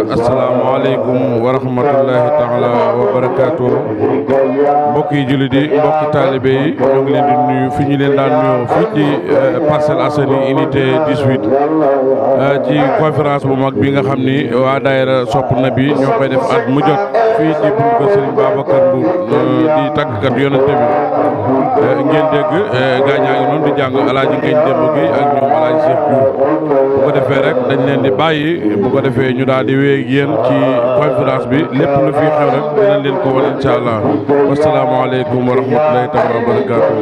asalaamaaleykum wa rahmatullahi taala wa barakaatu mbokki jullit yi mbokki taalibe yi ñoo ngi leen di nuyu fi ñu leen daan nuyoo fii ci Parcelles Assainies unité 18 ci conférence bu mag bi nga xam ni waa daayira Sopp Nabi ñoo koy def at mu jot fii ci buntu kër Serigne Babacar Mbour di tàggkat yonente bi ngeen dégg gaañaa ngi noonu di jàng alaaji Ngañ Demba gi ak ñoom alaaji Cheikh Diouf bu ko defee rek dañ leen di bàyyi bu ko defee ñu daal di wéy ak yéen ci conférence bi lépp lu fi xew rek dinañ leen ko wan incha allah wasalaamaaleykum wa rahmatulahi taala wa barakaatu.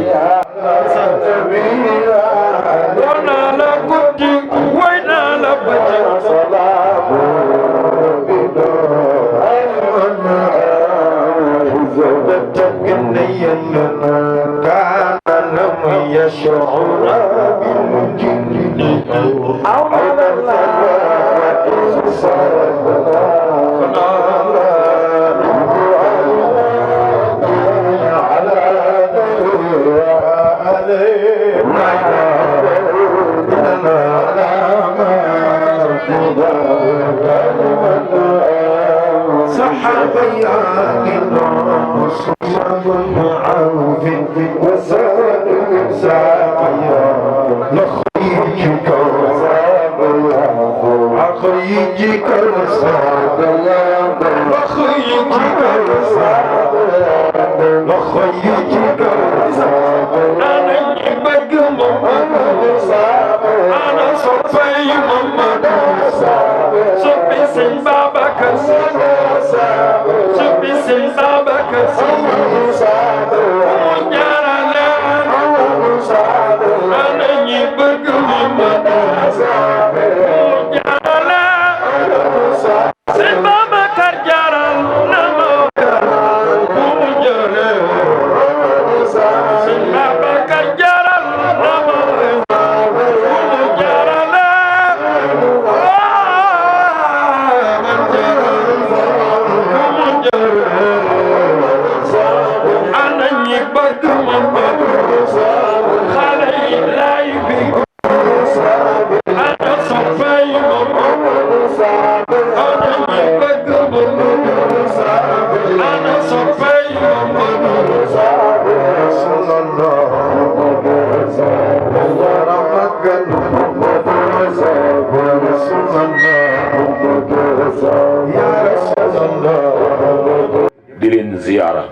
di leen ziyaara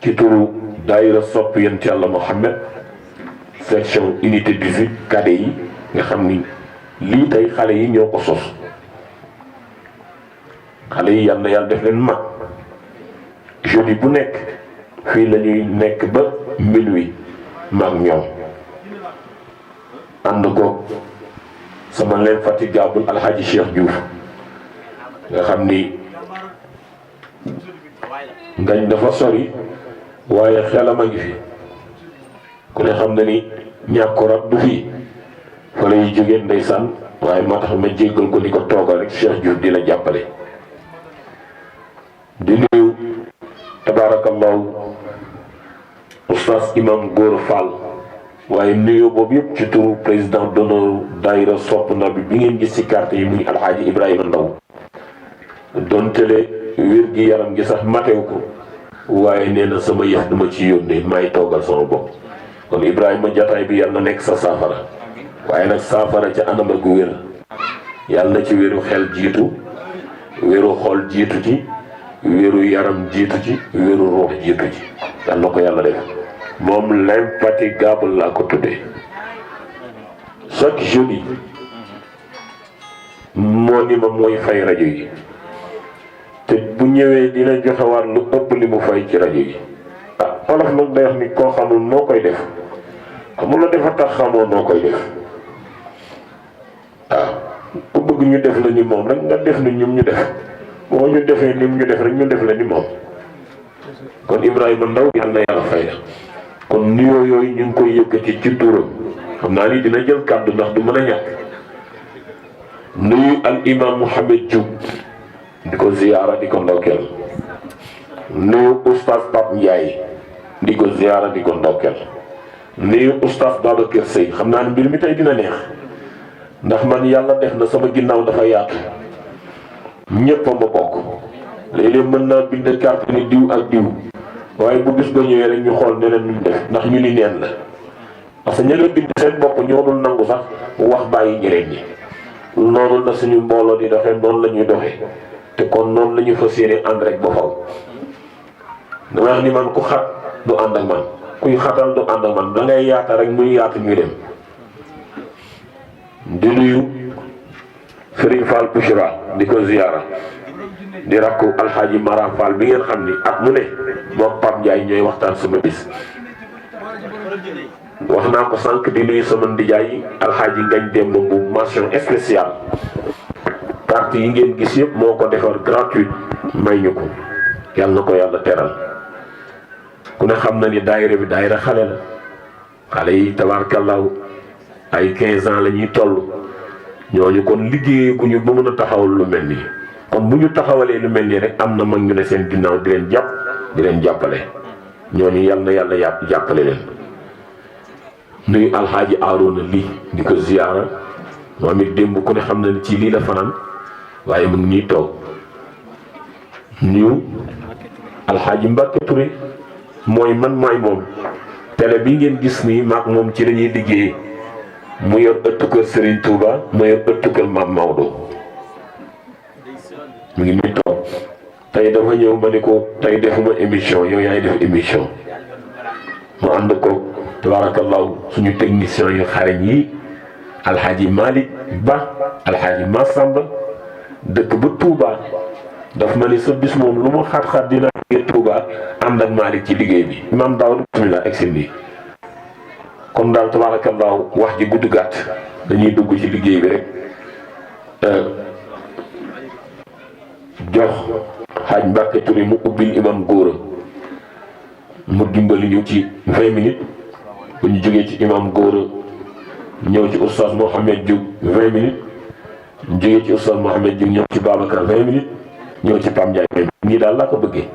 ci turu daayira sopp yonent Yàlla Muhammad section unité 18 cadets yi nga xam ni lii tey xale yi ñoo ko sos xale yi yal na yàlla def leen mag jeudi bu nekk fii la ñuy nekk ba minuit maag ñoom ànd ko sama l'infatigable alxaaji Cheikh Diouf nga xam ni ngañ dafa sori waaye xelam a ngi fi ku ne xam na ni ñàkku rab du fii fa lay jógee ndeysaan waaye moo tax ma jéggal ko ni ko toogal rek Cheikh Diouf di la jàppale di nuyu tabaarakallahu oustaz imam Góor Fall waaye nuyu boobu yëpp ci turu président d'honneur daayira Sopp Nabi bi ngeen gis ci carte yi muy alxaaji Ibrahima Ndaw doontele wér gi yaram gi sax matew ko waaye nee na sama yëf duma ci yónnee may toogal sama bopp kon Ibrahima jataay bi yàlla na nekk sa saafara waaye nag saafara ca anam ak wér yàlla na ci wéru xel jiitu wéru xol jiitu ci wéru yaram jiitu ci wéru ruux jiitu ci yàlla na ko yàlla def moom l'infatigable laa ko tuddee chaque jeudi moo ni ma mooy fay rajo yi te bu ñëwee dina joxewaat lu ëpp li mu fay ci rajo yi ah olof nag day wax ni koo xamul noo koy def xamul la dafa tax xamoo noo koy def waaw ku bëgg ñu def la ni moom rek nga def ni ñum ñu def boo ñu defee ni ñu def rek ñu def la ni moom kon Ibrahima Ndaw yàlla na yàlla fay la kon nuyoo yooyu ñu ngi koy yëkkati ci turam xam naa ni dina jël kàddu ndax du mën a ñàkk nuyu al imam Mouhamed Diouf di ko ziyaara di ko ndokkeel nuyu oustaz Pape Ndiaye di ko ziyaara di ko ndokkeel nuyu oustaz Babacar Seye xam naa ne mbir mi tey dina neex ndax man yàlla def na sama ginnaaw dafa yaatu ñëpp a ma bokk léeg-léeg mën naa bind carte ni diw ak diw waaye bu bis ba ñëwee rek ñu xool neneen ñu def ndax ñu ni neen la parce que ña nga bind seen bopp ñoo dul nangu sax wax bàyyi ñeneen ñi noonu la suñu mbooloo di doxee noonu la ñuy doxee te kon noonu la ñu fas yéene ànd rek ba faw dama wax ni man ku xat du ànd ak man kuy xatal du ànd ak man da ngay yaata rek muy yaatu ñuy dem di nuyu Serigne Fall Bouchra di ko ziyaara di rakku alxaaji Mara Fall bi ngeen xam ni at mu ne moom Pape Ndiaye ñooy waxtaan sama bis wax naa ko sànq di nuyu sama ndijaay alxaaji Ngañ Demba Mbuub mention spéciale carte yi ngeen gis yëpp moo ko defar gratuite may ñu ko yàlla na ko yàlla teral ku ne xam na ni daayira bi daayira xale la xale yi tabaarkallaahu ay 15 ans la ñuy toll ñooñu kon liggéey gu ñu ba mën a taxawal lu mel nii kon bu ñu taxawalee lu mel nii rek am na mag ñu ne seen ginnaaw di leen jàpp di leen jàppale ñooñu yal na yàlla jàppale leen nuyu alxaaji Aaroona lii di ko ziyaara moom it démb ku ne xam na ni ci lii la fanaan waaye mu ngi ñuy toog nuyu alxaaji Mbàkke Touré mooy man maay moom télé bi ngeen gis nii maak moom ci lañuy liggéey mu yor ëttu kër Serigne Touba mu yor ëttu kër Maam Maodo mu ngi muy toog tey dafa ñëw ma ni ko tey defuma émission yow yaay def émission mu ànd ko tabarakallahu suñu technicien yu xarañ yi alxaaji Malick Ba alxaaji Massamba dëkk ba Touba daf ma ni sa bis moom lu mu xat-xat dina ngir Touba ànd ak Malick ci liggéey bi Imam Daawud bismillah egsi nii kon daal tabarakallahu wax ji gudd gàtt dañuy dugg ci liggéey bi rek jox xaaj Mbàkke Touré mu ubbil imam Góora mu dimbali ñu ci 20 minutes bu ñu jógee ci imam Góora ñëw ci oustaz Mohamed Diouf 20 minutes ñu jógee ci oustaz Mohamed Diouf ñëw ci Babacar 20 minutes ñëw ci Pam Ndiaye 20 minutes nii daal laa ko bëggee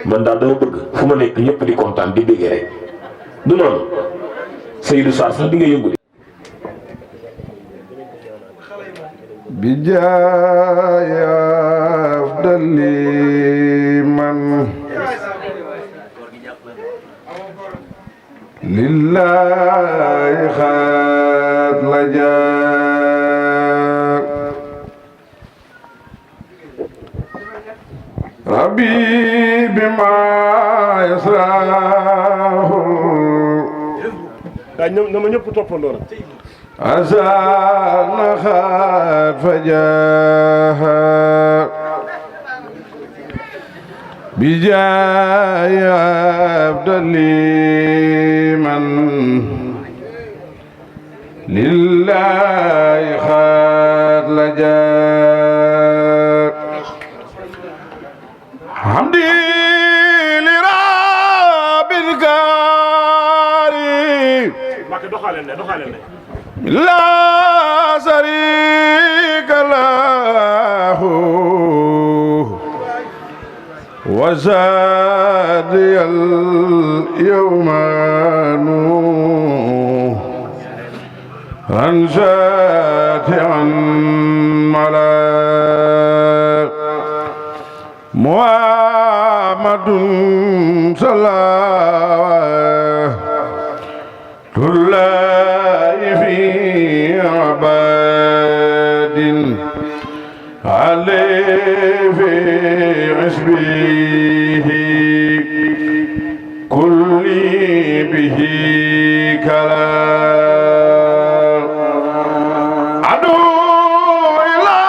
man daal dama bëgg fu ma nekk ñëpp di kontaan di bëggee rek du noonu Seydou Sarr sax di nga yëngu de bi jaay afdali man lillahi xaat la jaar rabbi bima yasrahu na ma ñëpp toppandoo na asana xaat fa jaaha bi jaay afdali man lillahi xaat la jaar hamdi li rabbil karim la sharika lahu wa zadiyal yawma an shati'an mala muhammadun sallallahu fi abadin عليه في عشبه كل به كلام عدو إلى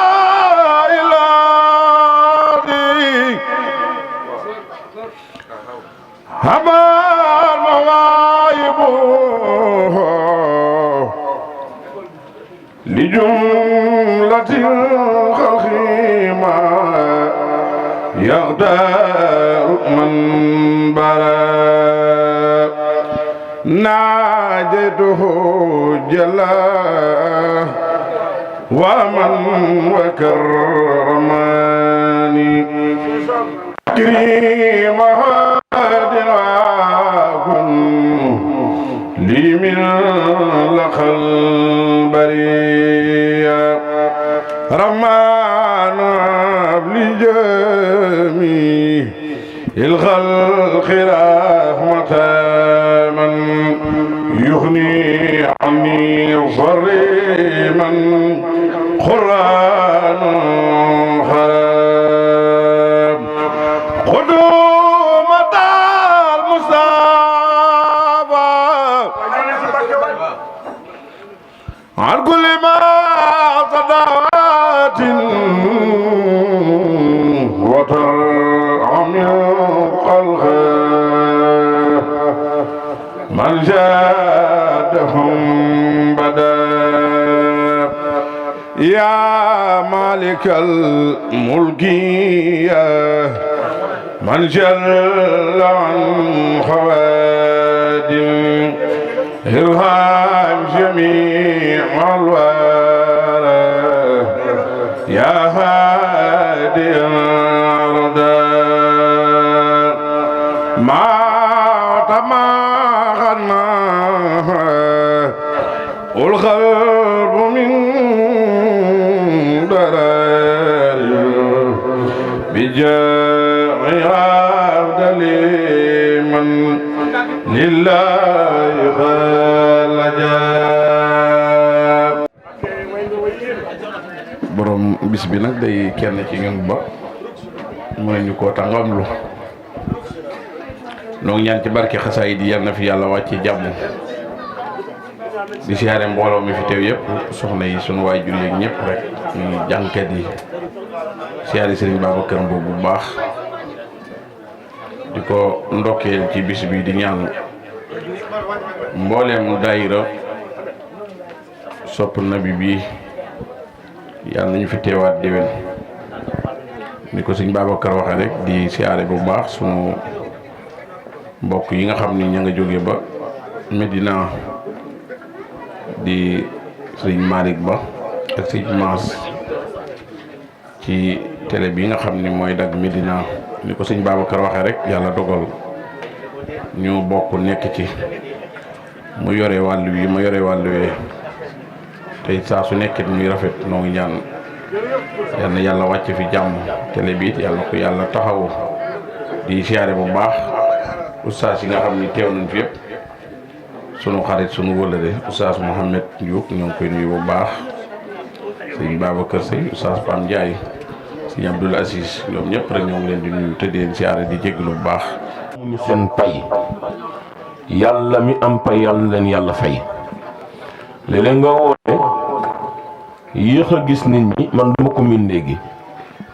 إلهي همار موايبه لجملة الخلق ما يغدر من برا ناجته جلا ومن وكرماني كريم هادراكم لي من لخل بريا رمان الخلق رحمة من يغني عني ضر من قرآن خراب قدومة المصطفى عن كل ما صدات وترعى من خلقه من جادهم بدا يا مالك الملك يا من جل عن خوادم ارهام جميع الورى يا هادي الردى ما تماغنا والقلب من درار بجاه عبد من لله خلجا borom bis bi nag day kenn ci ñun ba mën ñu koo tàngam lu noo ñaan ci barke xasaayid yi yal na fi yàlla wàcce jàmm di siyaare mbooloo mi fi teew yëpp soxna yi sunu waajur yeeg ñëpp rek ñu jànkat yi siyaare Sëriñ Babacar Mbow bu baax di ko ndokkeel ci bis bi di ñaan mbooleem daayira sopp nabi bi yàlla nañu fi teewaat déwén ni ko Sëriñ Babacar waxe rek di siyaare bu baax sunu mbokk yi nga xam ni ña nga jóge ba Medina di Sëriñ Malick Ba ak Sëriñ Maas ci télé bi nga xam ni mooy dagg Medina ni ko Sëriñ Babacar waxe rek yàlla dogal ñu bokk nekk ci mu yore wàll wi ma yore wàll wee tey saa su nekkit muy rafet noo ngi ñaan yal na yàlla wàcc fi jàmm télé bi it yàlla ko yàlla taxawu di siyaare bu baax oustaz yi nga xam ni teew nañ fi yëpp sunu xarit sunu wëlëre oustaz Mouhamed Diouf ñoo ngi koy nuyu bu baax sëñ Babacar Seye oustaz Pam Ndiaye sëñ Abdoul Aziz ñoom ñëpp rek ñoo ngi leen di nuyu te di leen siyaare di jéglu bu baax. ñu seen pay yàlla mi am pay yàlla leen yàlla fay léeg-léeg nga woote yéex a gis nit ñi man duma ko miin léegi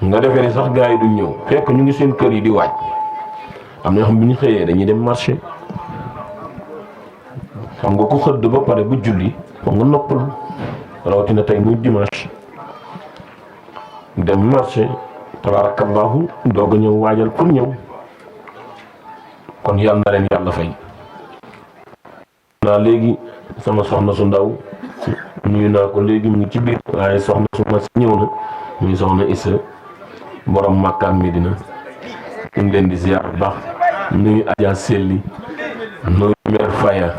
nga defee ni sax gars yi du ñëw fekk ñu ngi seen kër yi di waaj am na ñoo xam bu ñu xëyee dañuy dem marché xam nga ko xëdd ba pare bu julli foog nga noppalu rawatina tey muy dimanche dem marché tabarakallahu doog a ñëw waajal pour ñëw kon yal na leen yàlla fay naa léegi sama soxna su ndaw nuyu naa ko léegi mu ngi ci biir waaye soxna su ma si ñëw na muy soxna Issa borom Makka ak Medina ñu ngi leen di ziar bu baax nuyu Adja Selli nuyu Mère Faya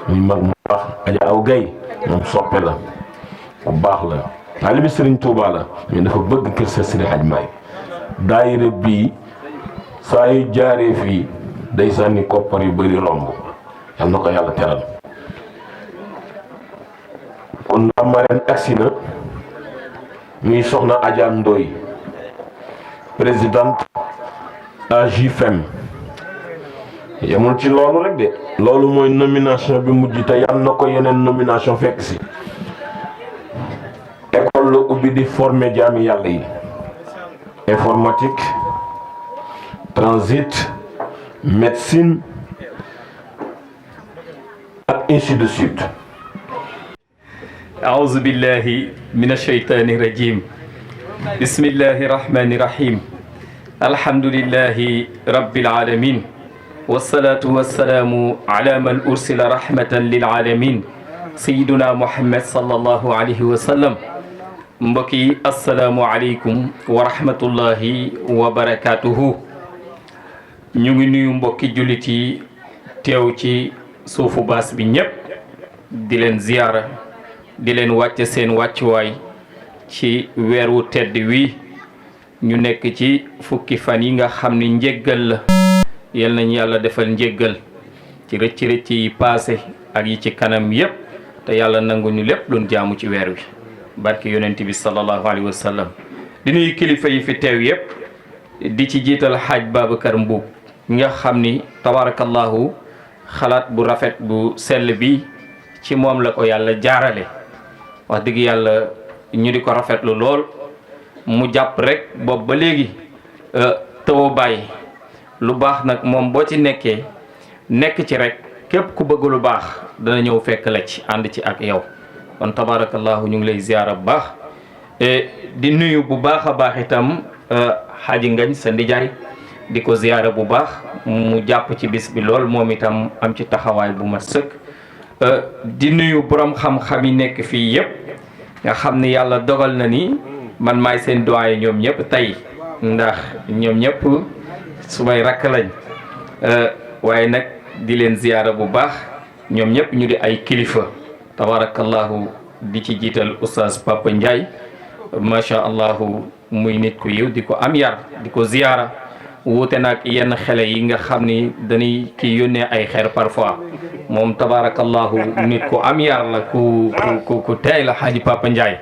muy mag mu baax Adja Aw Gay moom soppe la bu baax la taalibe Sëriñ Tuubaa la mais dafa bëgg kër sa Sëriñ Haj Maay daayira bii saa yu jaaree fii day sànni koppar yu bëri romb yal na ko yàlla teral kon Marème agsi na muy soxna Adja Ndoy présidente AJFM yemul ci loolu rek de loolu mooy nomination bi mujj te yal na ko yeneen nomination fekk si école la ubbi di former jaami yàlla yi informatique transit médecine ak ainsi de suite. أعوذ بالله من الشيطان الرجيم بسم الله الرحمن الرحيم الحمد لله رب العالمين والصلاة والسلام على من أرسل رحمة للعالمين سيدنا محمد صلى الله عليه وسلم mbokki asalaamualeykum wa rahmatullahi wa barakaatuhu. ñu ngi nuyu mbokki jullit yi teew ci suufu baas bi ñépp di leen ziyaara di leen wàcce seen wàccuwaay ci weeru tedd wi ñu nekk ci fukki fan yi nga xam ni njéggal la yal nañu yàlla defal njéggal ci rëcc yi passé ak yi ci kanam yépp te yàlla nangu ñu lépp luñ jaamu ci weer wi barke yonent bi sallallahu alayhi wa sallam di nuyu kilifa yi fi teew yépp di ci jiital xaaj Babacar Mbuub nga xam ni tabarakallahu xalaat bu rafet bu sell bi ci moom la ko yàlla jaarale wax dëgg yàlla ñu di ko rafetlu lool mu jàpp rek boobu ba léegi tëwo bàyyi lu baax nag moom boo ci nekkee nekk ci rek képp ku bëgg lu baax dana ñëw fekk la ci ànd ci ak yow kon tabarakallahu ñu ngi lay ziyaara bu baax di nuyu bu baax a baax itam xaaji ngañ sa ndijaay di ko ziyaara bu baax mu jàpp ci bis bi lool moom itam am ci taxawaay bu mat sëkk di nuyu borom xam-xam yi nekk fii yépp nga xam ni yàlla dogal na ni man maay seen doyen ñoom ñëpp tey ndax ñoom ñëpp su may rakk lañ waaye nag di leen ziyaara bu baax ñoom ñëpp ñu di ay kilifa tabarakallahu di ci jiital oustaz Papa Ndiaye macha allahu muy nit ku yiw di ko am yar di ko ziyaara wuute nag yenn xele yi nga xam ni dañuy ki yónnee ay xeer parfois moom tabarakallahu nit ku am yar la ku teey la xaaji Papa Ndiaye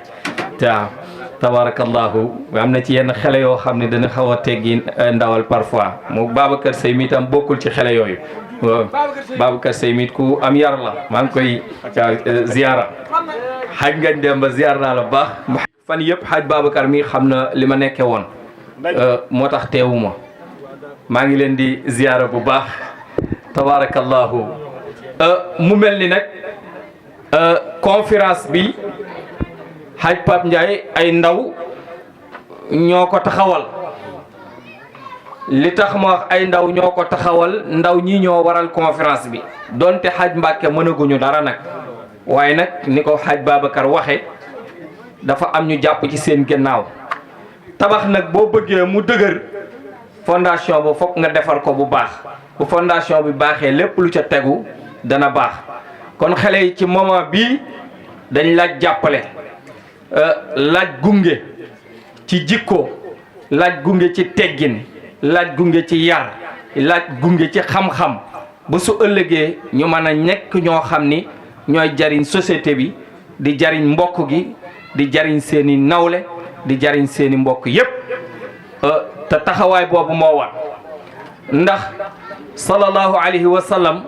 tabarakallahu am na ci yenn xele yoo xam ne dana xaw a teggi ndawal parfois mu Babacar Sey mi tam bokkul ci xele yooyu Babacar Sey mi ku am yar la maa ngi koy ziyaara xaaj ngañ dem ba ziyaar naa la baax fan yëpp xaaj Babacar mi xam na li ma nekke woon moo tax teewuma maa ngi leen di ziyaara bu baax tabarakallahu mu mel ni nag conférence bi xaaj Pape Ndiaye ay ndaw ñoo ko taxawal li tax ma wax ay ndaw ñoo ko taxawal ndaw ñi ñoo waral conférence bi donte xaaj Mbàkke mënaguñu dara nag waaye nag ni ko xaaj Babacar waxe dafa am ñu jàpp ci seen gannaaw tabax nag boo bëggee mu dëgër fondation ba fokk nga defar ko bu baax bu fondation bi baaxee lépp lu ca tegu dana baax kon xale yi ci moment bii dañ laaj jàppale laaj gunge ci jikko laaj gunge ci teggin laaj gunge ci yar laaj gunge ci xam-xam ba su ëllëgee ñu mën a nekk ñoo xam ni ñooy jariñ société bi di jariñ mbokk gi di jariñ seeni nawle di jariñ seeni mbokk yépp te taxawaay boobu moo war ndax sallallahu alayhi wa sallam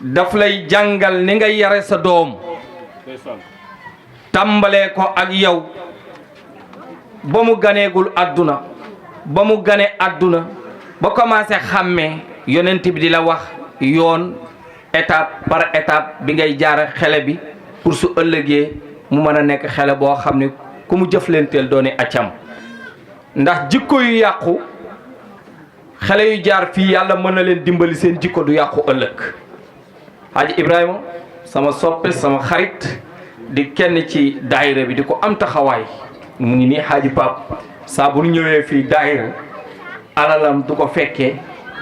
daf lay jàngal ni nga yare sa doom tàmbalee ko ak yow ba mu ganeegul àdduna ba mu gane àdduna ba commencé xàmmee yonent bi di la wax yoon étape par étape bi ngay jaare xele bi pour su ëllëgee mu mën a nekk xele boo xam ne ku mu jëflanteel dooni accam ndax jikko yu yàqu xele yu jaar fii yàlla mën na leen dimbali seen jikko du yàqu ëllëg Haji Ibrahima sama soppe sama xarit di kenn ci daayira bi di ko am taxawaay mu ngi nii Haji Pape saa bu ñu ñëwee fii daayira alalam du ko fekkee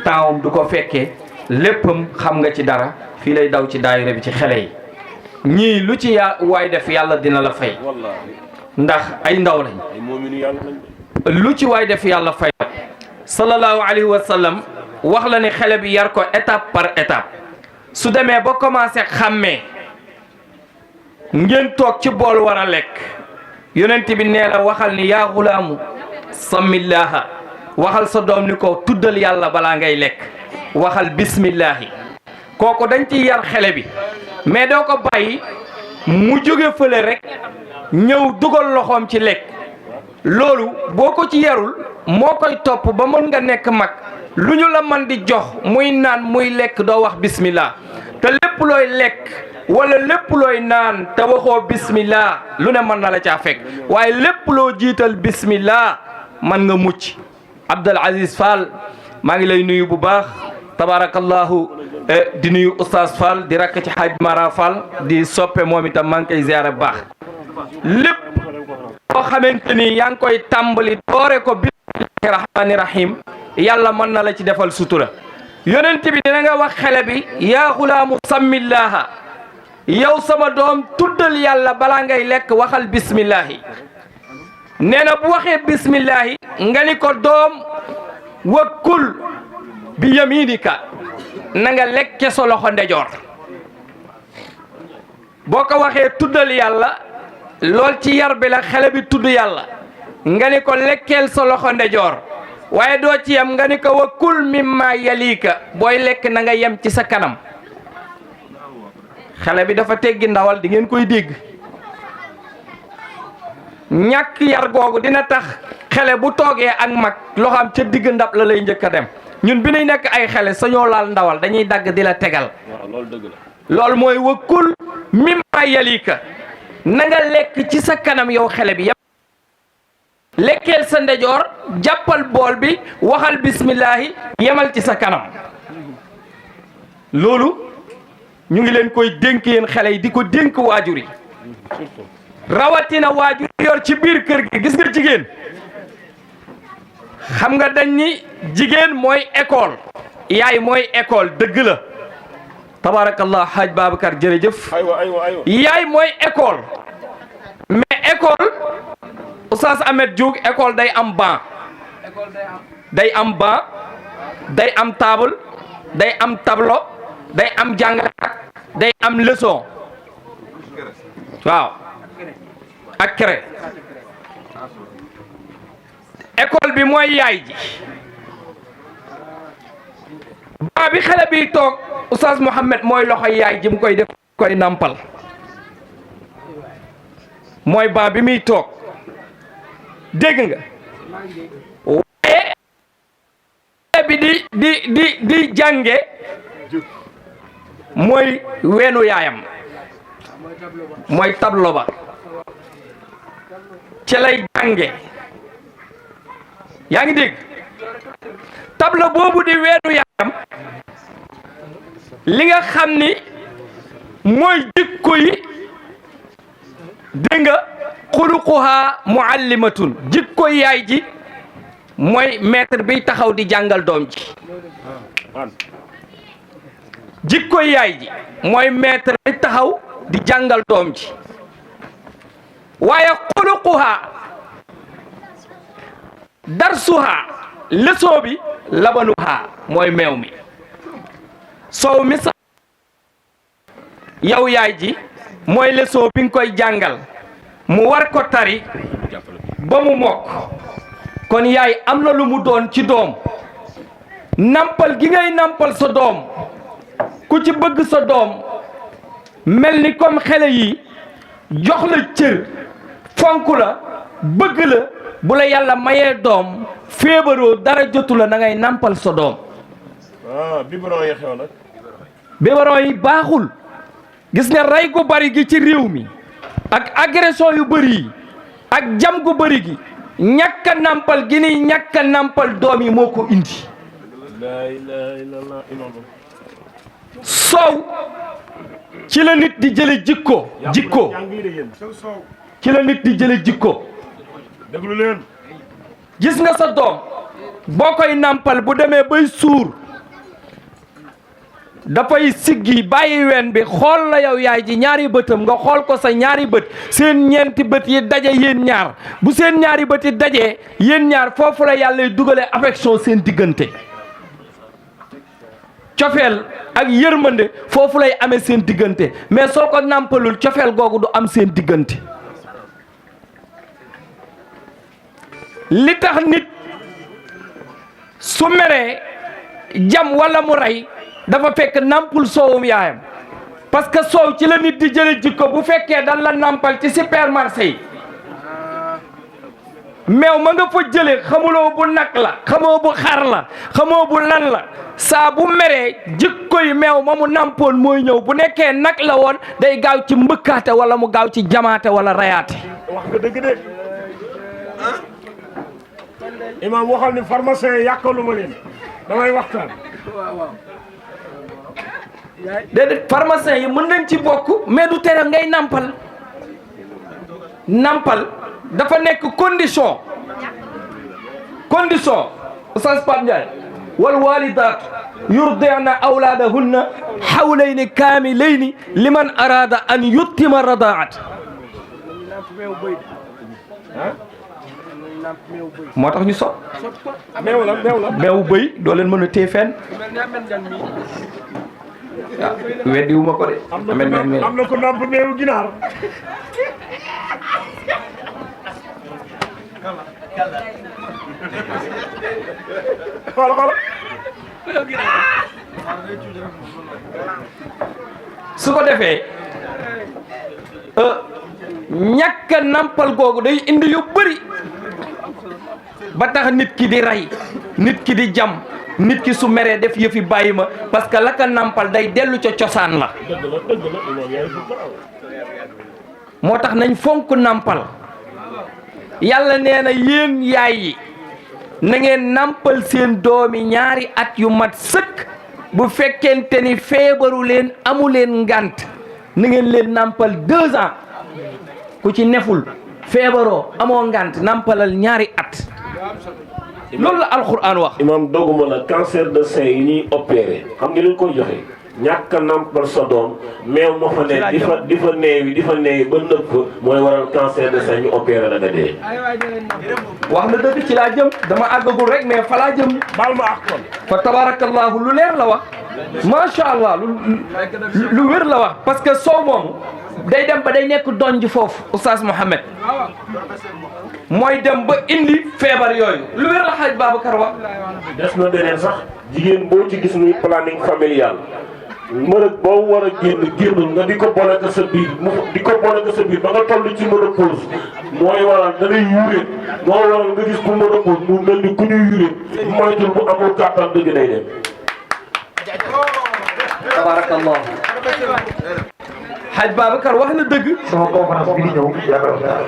taawam du ko fekkee léppam xam nga ci dara fii lay daw ci daayira bi ci xele yi ñii lu ci waay def yàlla dina la fay ndax ay ndaw lañ lu ci waay def yàlla fay sallallahu alayhi wa sallam wax la ne xele bi yar ko étape par étape su demee ba commencé xàmmee ngeen toog ci bool war a lekk yonent bi nee na waxal ni yaa xulaamu samillaha waxal sa doom ni ko tuddal yàlla balaa ngay lekk waxal bismillahi kooku dañ ci yar xele bi mais doo ko bàyyi mu jóge fële rek ñëw dugal loxoom ci lekk loolu boo ko ci yarul moo koy topp ba mën nga nekk mag lu ñu la man di jox muy naan muy lekk doo wax bismillah te lépp looy lekk wala lépp looy naan te waxoo bismillah lu ne mën na la caa fekk waaye lépp loo jiital bismillah man nga mucc Abdul Aziz Fall maa ngi lay nuyu bu baax tabarakallahu di nuyu oustaz Fall di rakk ci Hadj Mara Fall di soppe moom itam maa ngi koy ziyaare bu baax lépp boo xamante ni yaa ngi koy tàmbali doore ko bismillahi rahmani rahim yàlla mën na la ci defal sutura yonent bi dina nga wax xele bi yaa xulaamu sammillaha yow sama doom tuddal yàlla balaa ngay lekk waxal bismillahi nee na bu waxee bismillahi nga ni ko doom wakkul bi yaminika na nga lekke sa loxo ndejoor boo ko waxee tuddal yàlla lool ci yar bi la xale bi tudd yàlla nga ni ko lekkeel sa loxo ndejoor waaye doo ci yem nga ni ko wakkul mimma yalika booy lekk na nga yem ci sa kanam xale bi dafa teggi ndawal di ngeen koy dégg ñàkk yar googu dina tax xale bu toogee ak mag loxoom ca digg ndab la lay njëkk a dem ñun bi ñuy nekk ay xale sañoo laal ndawal dañuy dagg di la tegal loolu mooy wakkul mimma yalika na nga lekk ci sa kanam yow xale bi lekkeel sa ndejoor jàppal bool bi waxal bismillahi yemal ci sa kanam loolu ñu ngi leen koy dénk yéen xale yi di ko dénk waajur yi rawatina waajur yor ci biir kër gi gis nga jigéen xam nga dañ ni jigéen mooy école yaay mooy école dëgg la tabarakallah Haaj Babacar jërëjëf yaay mooy école mais école Oustaz Ahmed Diouk école day am banc day am banc day am table day am tableau day am jàngalekat day am leçon waaw ak craie école bi mooy yaay ji banc bi xale bi toog Oustaz Mouhamed mooy loxo yaay ji mu koy def koy nampal mooy banc bi muy toog dégg nga waaye bi di jànge mooy weenu yaayam mooy tableau ba ci lay jànge yaa ngi dégg tableau boobu di weenu yaayam li nga xam ni mooy jikko yi dégg nga xuluquha muallimatun jikko yaay ji mooy maître bi taxaw di jàngal doom ji jikko yaay ji mooy maître bi taxaw di jàngal doom ji waaye xuluquha darsuha leçon bi labanuha mooy meew mi soow mi sax yow yaay ji mooy leçon bi nga koy jàngal mu war ko tari ba mu mokk kon yaay am na lu mu doon ci doom nampal gi ngay nampal sa doom ku ci bëgg sa doom mel ni comme xale yi jox la cër fonk la bëgg la bu la yàlla mayee doom feebaroo dara jotu la na ngay nampal sa doom biberon yi xew nag biberon yi baaxul gis nga rey gu bari gi ci réew mi ak agression yu bëri yi ak jam gu bëri gi ñàkk a nampal gi ni ñàkk a nampal doom yi moo ko indi la ilaha illallah soow ci la nit di jële jikko ci la nit di jële jikko déglu leen gis nga sa doom boo koy nampal bu demee bay suur dafay siggi bàyyi ween bi xool la yow yaay ji ñaari bëtam nga xool ko sa ñaari bët seen ñeenti bët yi daje yéen ñaar bu seen ñaari bët yi dajee yéen ñaar foofu la yàlla dugale affection seen diggante cofeel ak yërmande foofu lay amee seen diggante mais soo ko nàmpalul cofeel googu du am seen diggante li tax nit su meree jam walla mu rey dafa fekk nampul soowum yaayam parce que soow ci la nit di jële jikko bu fekkee dan la nampal ci supermarché yi meew ma nga fa jële xamuloo bu nag la xamoo bu xar la xamoo bu lan la saa bu meree jikko yi meew ma mu nampoon mooy ñëw bu nekkee nag la woon day gaaw ci mbëkkaate wala mu gaaw ci jamaate wala rayaate wax nga dëgg de imam waxal ni pharmacien yi yàqaluma leen damay waxtaan déedéet pharmacien yi mën nañ ci bokk mais du tere ngay nampal nampal dafa nekk condition Oustaz Pape Ndiaye wal walidaat yurdi'na awlaadahunna hawlayni kaamilayni liman arada an yuttima radaat moo tax ñu sot meew la meewu bëy doo leen mën a téye fenn waaw weddiwu ma ko de am na ko namp meewu ginaar xool su ko defee ñàkk a nampal googu day indi yu bëri ba tax nit ki di rey nit ki di jam nit ki su meree def yëfi bàyyi ma parce que la ka nampal day dellu ca cosaan la moo tax nañ fonk nampal yàlla nee na yéen yaay yi na ngeen nampal seen doomi ñaari at yu mat sëkk bu fekkente ni feebaru leen amu leen ngant na ngeen leen nampal 2 ans ku ci neful feebaroo amoo ngant nampalal ñaari at loolu la alxuraan wax. imam doguma la cancer de sein yi ñuy opéré xam nga lu koy joxe ñàkk a nampal sa doom meew ma fa ne di fa neewi ba nëb fa mooy waral cancer de sein ñu opéré la nga dee. wax na dëgg ci laa jëm dama àggagul rek mais fa laa jëm. baal ma ak kon. fa tabarakallahu lu leer la wax macha allah lu wér la wax parce que soow moomu day dem ba day nekk donj foofu oustaz Mohamed mooy dem ba indi feebar yooyu lu wér la xaaj Babacar wax. des na beneen sax jigéen boo ci gis muy planning familial mërëg boo war a génn nga di ko boole ko sa biir ba nga toll ci ménopause mooy waral da ngay yuréet moo waral nga gis ku ménopause mu mel ni ku ñuy yuréet moytul bu amul kàttan dëgg day dem. tabarakallah xaaj Babacar wax na dëgg. sama conférence bi di ñëw yaakaar naa.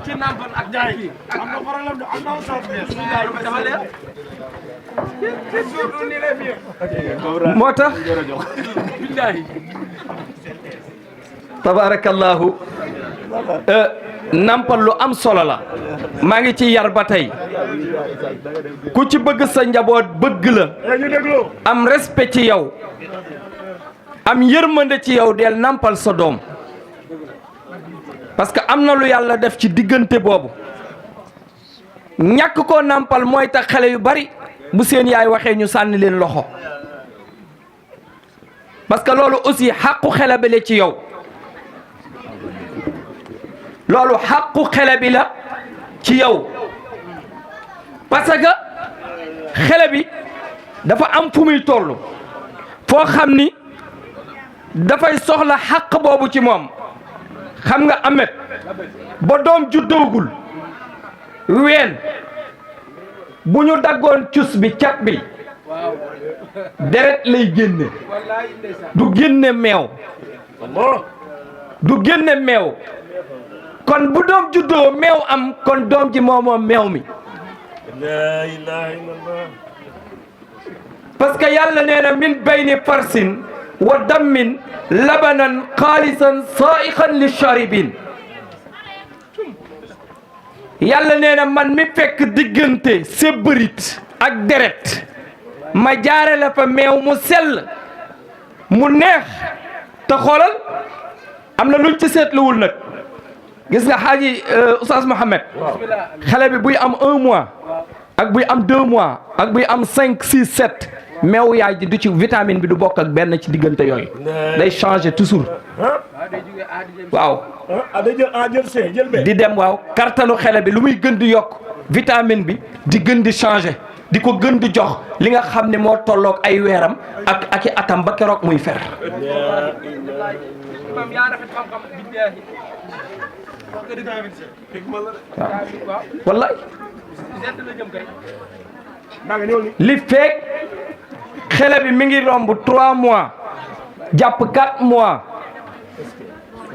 ci nampal ak jaay bi am na problème am na dafa leer moo tax tabarakallahu nampal lu am solo la maa ngi ci yar ba tey ku ci bëgg sa njaboot bëgg la am respect ci yow am yërmande ci yow del nampal sa doom parce que am na lu yàlla def ci diggante boobu ñàkk koo nampal mooy tax xale yu bari bu seen yaay waxee ñu sànni leen loxo parce que loolu aussi xàqu xele bi la ci yow loolu xàqu xele bi la ci yow parce que xele bi dafa am fu muy toll foo xam ni dafay soxla xàq boobu ci moom xam nga amet ba doom juddoogul ween bu ñu daggoon cus bi cat bi deret lay génne du génne meew kon bu doom juddoo meew am kon doom ji moomoom meew mi la ilaha illallah parce que yàlla nee na min bayni farsin wa dammin labanan xaalisan saaiqan li sharibin yàlla nee na man mi fekk diggante sébbarit ak deret ma jaare la fa meew mu sell mu neex te xoolal am na luñ ci seetluwul nag gis nga xaaji Oustaz Mohamed xale bi buy am 1 mois ak buy am 2 mois ak buy am 5 6 7 meew yaay ji du ci vitamine bi du bokk ak benn ci diggante yooyu day changer toujours waaw di dem waaw kartanu xele bi lu muy gën di yokk vitamine bi di gën di changer di ko gën di jox li nga xam ne moo tolloog ay weeram ak i atam ba keroog muy fer waaw wallaay li feek xele bi mi ngi romb 3 mois jàpp 4 mois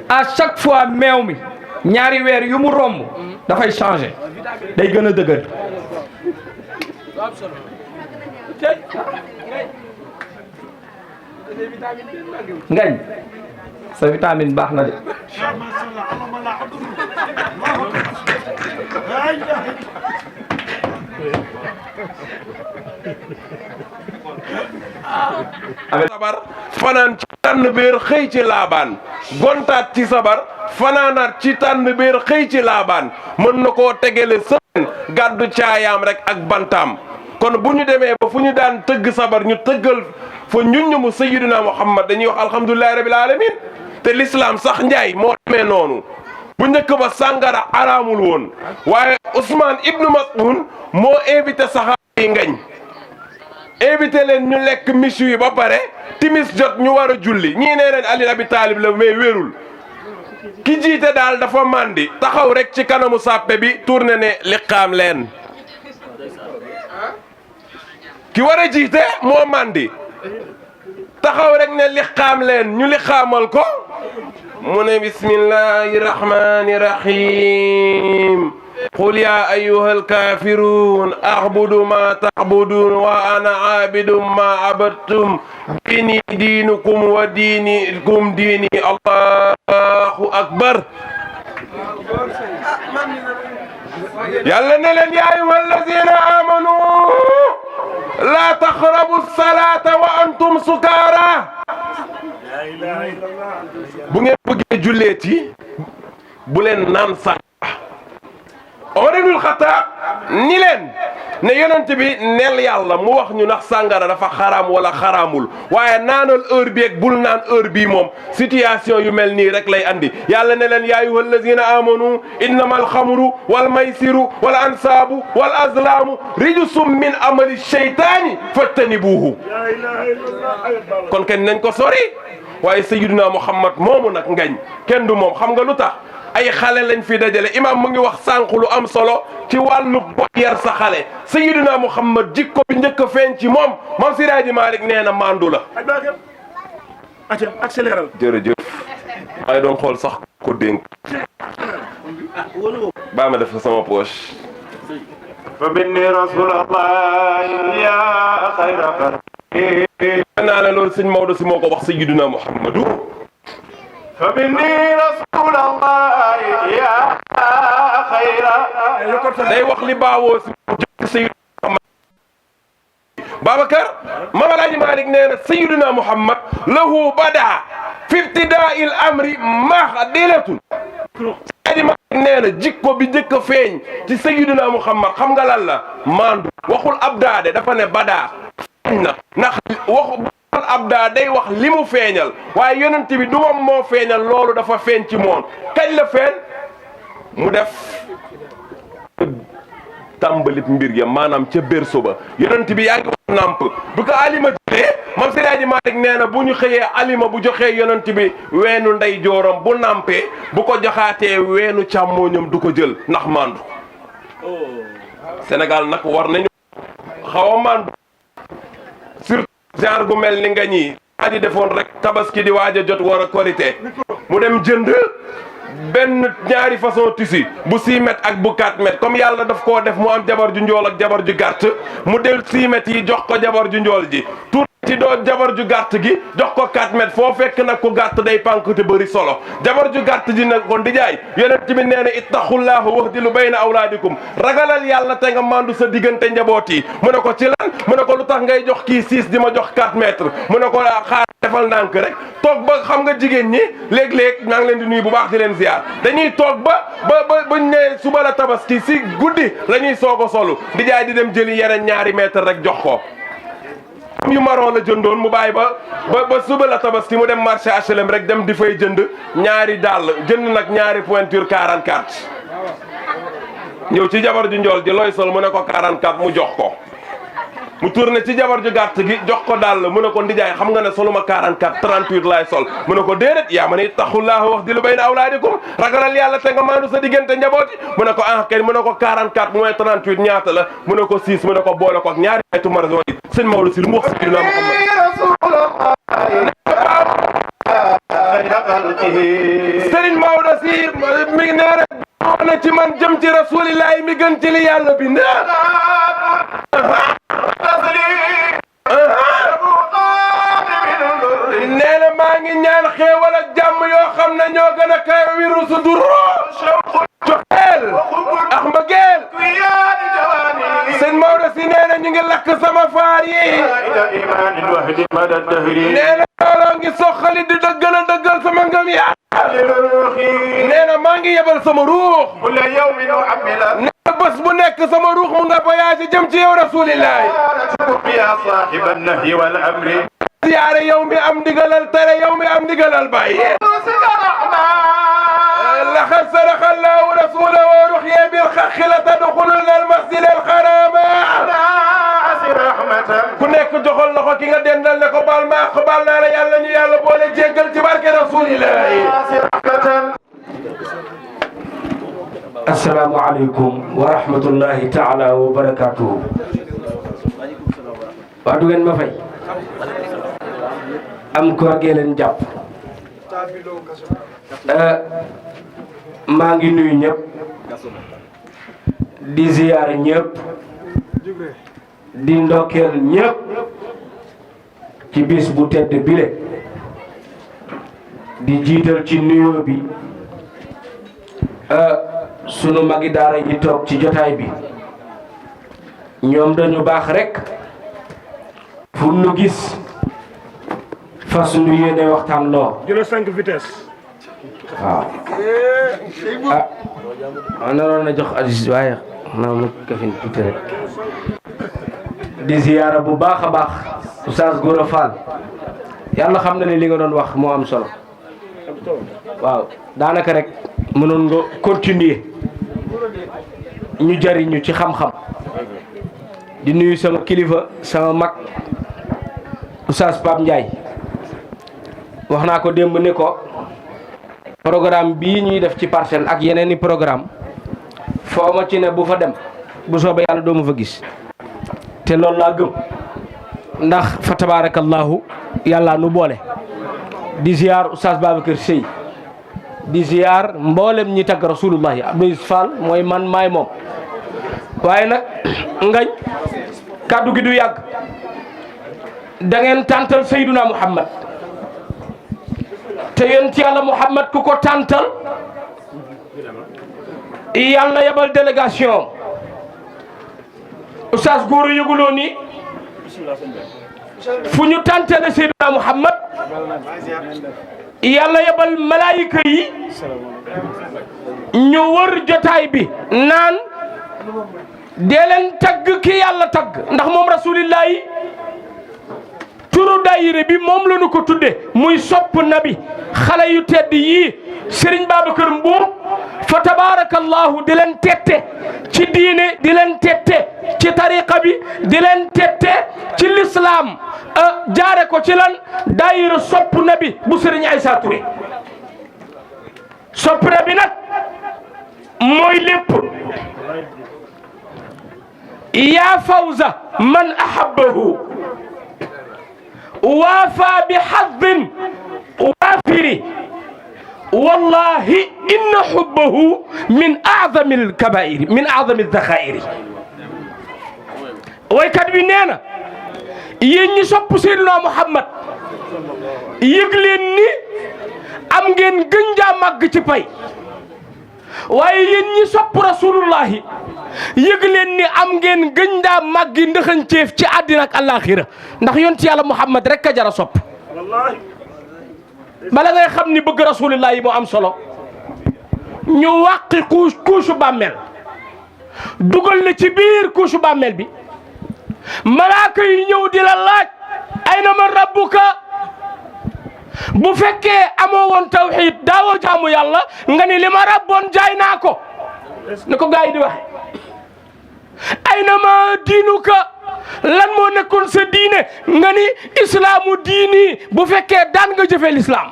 à chaque fois meew mi ñaari weer yu mu romb dafay changer day gën a dëgër ngañ sa vitamine baax na de sabar fanaan tànn béer xëy ci laabaan gontaat ci sabar fanaanaat ci tànn béer xëy ci laabaan mën na koo tegale sëen gàddu caayaam rek ak bantaam kon bu ñu demee ba fu ñu daan tëgg sabar ñu tëggal fa ñun mu sayyidina Muhammad dañuy wax alhamdulillahi rabbil alamin te l'islam sax njaay moo demee noonu bu njëkk ba sàngara araamul woon waaye Ousmane ibnu Mas'ud moo invité saxaaba yi ngañ invité leen ñu lekk michu yi ba pare timis jot ñu war a julli ñii nee nañ Ali Abi Taalib la mais wérul ki jiite daal dafa màndi taxaw rek ci kanamu sàppe bi tourné ne liqaam leen ki war a jiite moo màndi taxaw rek ne liqaam leen ñu liqaamal ko mu ne bismillahi rahmani rahim qul ya ayyuha alkafirun a'budu ma ta'budun wa ana a'budu ma abadtum dini diinukum wa diinikum diini allahu akbar yàlla ne leen ya ayyuha allazina amanu la taqrabu salata wa antum sukara bu ngeen bëggee julleeti bu leen naan sax Omar ibnul Xattaab ni leen ne yonent bi neel yàlla mu wax ñu ndax sàngara dafa xaraam wala xaraamul waaye naanal heure bi ak bul naan heure bii moom situation yu mel nii rek lay andi yàlla ne leen yaa ayyuhal lazina amanu innama alxamru wal maysiru wal ansaabu wal azlaamu rijsum min amali sheytaani fajtanibuuhu kon kenn nañ ko sori waaye sayyiduna Muhammad moomu nag ngañ kenn du moom xam nga lu tax ay xale lañ fi dajale imam mu ngi wax sànq lu am solo ci wàllu yar sa xale sayyiduna Muhammad jikko bi njëkk a feeñ ci moom Maam Siraaji Malik nee na mandu la accéléral jërëjëf maa ngi doon xool sax ko dénk baa ma def sama poche fa binni rasulallah ya xayra xalqi naa ne loolu sëñ Maodo si moo ko wax sayyiduna Muhammadu fa binni rasulallah ya xayra day wax li baawoo si jëkk sayyiduna Muhammad Babacar Maam Alaaji Malik nee na sayyiduna Muhammad lahu bada fi ibtidaa'il amri maxdilatun Alaaji Malik nee na jikko bi njëkk a feeñ ci sayyiduna Muhammad xam nga lan la mandu waxul abdaade dafa ne bada feeñ na ndax waxu abda day wax li mu feeñal waaye yonent bi du moom moo feeñal loolu dafa feeñ ci moom kañ la feeñ mu def tàmbalib mbir ya maanaam ca berso ba yonent bi yaa ngi wax nàmp bu ko alima jëlee Maam Siraaji Malik nee na bu ñu xëyee alima bu joxee yonent bi weenu ndey jooram bu nàmpee bu ko joxaatee weenu càmmooñam du ko jël ndax mandu Sénégal nag war nañu xaw a mandu surtout genre gu mel ni nga ñii aji defoon rek tabaski di waaj a jot war a korité mu dem jënd benn ñaari façon tissu bu 6 mètres ak bu 4 mètres comme yàlla daf koo def mu am jabar ju njool ak jabar ju gàtt mu del 6 mètres yi jox ko jabar ju njool ji tuur ci doo jabar ju gàtt gi jox ko 4 mètres foo fekk nag ko gàtt day pànk te bëri solo jabar ju gàtt ji nag kon di jaay yonent bi nee na ittaqullaha wahdilu bayna awlaadikum ragalal yàlla te nga mandu sa diggante njaboot yi mu ne ko ci lan mu ne ko lu tax ngay jox kii 6 di ma jox 4 mètres mu ne ko xaar defal ndànk rek toog ba xam nga jigéen ñi léeg-léeg maa ngi leen di nuyu bu baax di leen ziar dañuy toog ba buñ ne suba la tabaski si guddi la ñuy soog a solu di jaay di dem jëli yeneen ñaari mètres rek jox ko yu marron la jëndoon mu bàyyi ba suba la tabaski mu dem marché HLM rek dem di fay jënd ñaari dàll jënd nag ñaari pointure 44 ñëw ci jabar ju njool ji looy sol mu ne ko 44 mu jox ko mu tourné ci jabar ju gàtt gi jox ko dàll mu ne ko ndijaay xam nga ne soluma 44 38 laay sol mu ne ko déedéet yaa ma ne ittaqullaaha wahdilu bayna awlaadikum ragalal yàlla te nga maandu sa diggante njaboot yi mu ne ko ah kay mu ne ko 44 mooy 38 ñaata la mu ne ko 6 mu ne ko boole ko ak ñaari aytu marason yi sëñ Maodo si lu mu wax si Muhammad Sëriñ Maodo si mi ngi nee rek na ci man jëm ci rasulillahi mi gën ci li yàlla bind nee na maa ngi ñaan xéewal ak jàmm yoo xam ne ñoo gën a kawe wiru su duro joxeel ak mbëggeel sëñ Maodo si nee na ñu ngi lakk sama faar yi إلى إيمان وهد مدى الدهر nee na looloo ngi soxali di dëggal sama ngëm yàlla لروحي nee na maa ngi yebal sama ruux كل يوم أعمل nee na bés bu nekk sama ruux mu nga voyage jëm ci yow rasulillahi يا صاحب النهي والأمر ziyaare yow mi am ndigalal tere yow mi am ndigalal bàyyi لقد صدق الله ورسوله ورحيا بالحق لتدخلن المسجد الحرام ku nekk joxol loxo ki nga dendal ne ko baal ma ko baal naa la yàlla ñu yàlla boole jéggal ci barke rasulillahi assalaamu aleykum wa rahmatullahi taala wa barakatuhu waa du ngeen ma fay am koor gee leen jàpp maa ngi nuyu ñëpp di ziyaar ñëpp di ndokkeel ñëpp ci bis bu tedd bile di jiital ci nuyoo bi sunu magi daara yi toog ci jotaay bi ñoom dañu baax rek fu nu gis fas nu yéene waxtaan loo jël 5 vitesse. waaw ah naroon na jox Aziz waaye naa ma kafin tuuti rek di ziyaara bu baax a baax Oustaz Gora Fall yàlla xam na ne li nga doon wax moo am solo waaw daanaka rek mënoon nga continuer ñu jariñu ci xam-xam di nuyu sama kilifa sama mag Oustaz Pape Ndiaye wax naa ko démb ne ko programme bii ñuy def ci Parcelles ak yeneen i programme foo ma ci ne bu fa dem bu soobee yàlla doo ma fa gis te loolu laa gëm ndax fa tabarakallahu yàlla nu boole di ziar Oustaz Babacar Seye di ziar mboolem ñi tagg rasulullahi Abdou Fall mooy man maay moom waaye nag ngañ kàddu gi du yàgg da ngeen tàntal Seyduna Muhammad te yonent yàlla Muhammad ku ko tàntal yàlla yebal délégation Oustaz Gora yëguloo ni fu ñu tàntale Seydina Muhammad yàlla yebal malaayika yi ñu wër jotaay bi naan dee leen tagg ki yàlla tagg ndax moom rasulillahi turu daayire bi moom la ñu ko tudde muy sopp nabi xale yu tedd yii Serigne Babacar Mbuub fa tabarakallahu di leen tette ci diine di leen tette ci tariqa bi di leen tette ci l'islam jaare ko ci lan daayira sopp nabi bu Serigne Aïssa Touré sopp nabi nag mooy lépp yaa fawza man ahabbahu waafa bi hazzin waafiri wallahi inna hubbahu min a'zami al-kabaa'iri min a'zami az-zakhaa'iri waykat bi nee na yéen ñi sopp Seydina Muhammad yëg leen ni am ngeen gën jaa màgg ci pay waaye yéen ñi sopp rasulullahi yëg leen ni am ngeen gën daa màggi ndëxanceef ci àddina ak àllaaxira ndax yonent yàlla Muhammad rek a jara sopp bala ngay xam ni bëgg rasulillahi moo am solo ñu wàqi couche bàmmeel dugal na ci biir couche bàmmeel bi malaaka yi ñëw di la laaj ayna man rabbuka bu fekkee amoo woon tawxiid daawoo jaamu yàlla nga ni li ma rabboon jaay naa ko ni ko gaa yi di waxe ayna ma diinuka lan moo nekkoon sa diine nga ni islaamu diini bu fekkee daan nga jëfee lislaam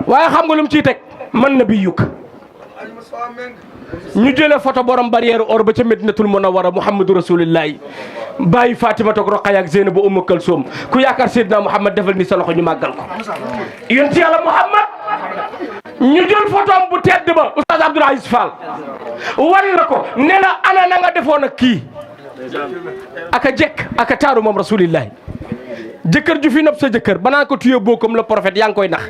waaye xam nga lu mu ciy teg man nabiyuka ñu jëlee photo borom barrière or ba ca Medinatul Munawwara Muhammadu Rasulillahi bàyyi Fatima toog Roqaya ak Zeynabu Umm Kalsoom ku yaakaar Seydina Muhammad defal ni sa loxo ñu màggal ko yonent yàlla Muhammad ñu jël photom bu tedd ba Oustaz Abdoul Aziz Fall wan la ko ne la ana na nga defoon ak kii aka jekk aka taaru moom Rasulillahi jëkkër ju fi nopp sa jëkkër banaa ko tuyee boo comme le prophète yaa ngi koy nax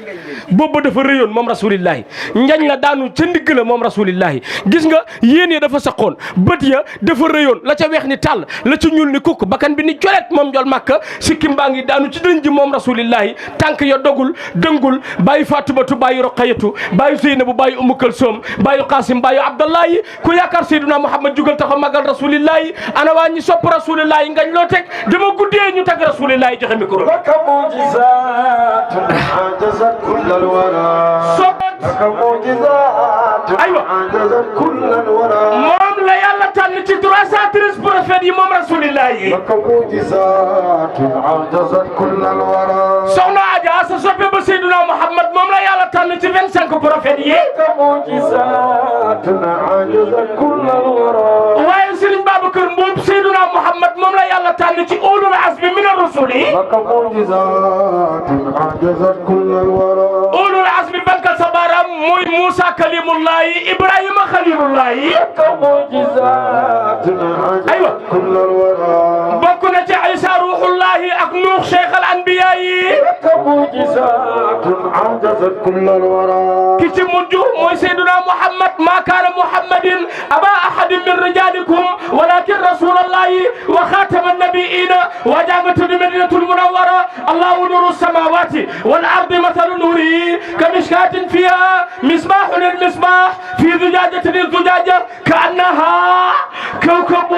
boobu dafa rëyoon moom rasulillahi njañ la daanu ca ndigg la moom rasulillahi gis nga yéen ya dafa saqoon bët ya dafa rëyoon la ca weex ni tàll la ca ñuul ni kukk bakkan bi ni colet moom njol màkka sikkim baa ngi daanu ci dënj ji moom rasulillahi tànk ya dogul dëngul bàyyi fatumatu bàyyi roqayatu bàyyi zeynabu bàyyi umu kalsoom bàyyi qasim bàyyi abdallahi ku yaakaar seyduna muhammad jugal taxaw magal rasulillahi ana waa ñi sopp rasulillahi ngañ loo teg dama guddee ñu tag rasulillahi joxe micro لك معجزات عجزت كل الورى لك معجزات عجزت كل الورى moom la yàlla tànn ci 313 prophètes yi moom rasulillahi لك معجزات عجزت كل الورى soxna Adja sa soppe ba seyduna muhammad moom la yàlla tànn ci 25 prophètes yi لك معجزات عجزت كل الورى waaye Serigne Babacar Mboup seyduna muhammad moom la yàlla tànn ci ulul azmi min ar-rusuli لك معجزات عجزت كل الورى ulul azmi bankal sa baaraam mooy Moussa kalimullahi Ibrahima khalilullahi لك معجزات عجزت كل الورى bokk na ci Isa ruhullahi ak Nuux cheikh al anbiya yi لك معجزات عجزت كل الورى ki ci mujj mooy seyduna muhammad ma kaana muhammadin aba ahadin min rijalikum walakin rasulallahi wa khatama nabiyina wa jangatu madinatul munawwara allahu nuru samawati wal ardi mathalu nurihi kamishkatin fiha misbahun al misbah fi zujajatin al zujaja كأنها كوكب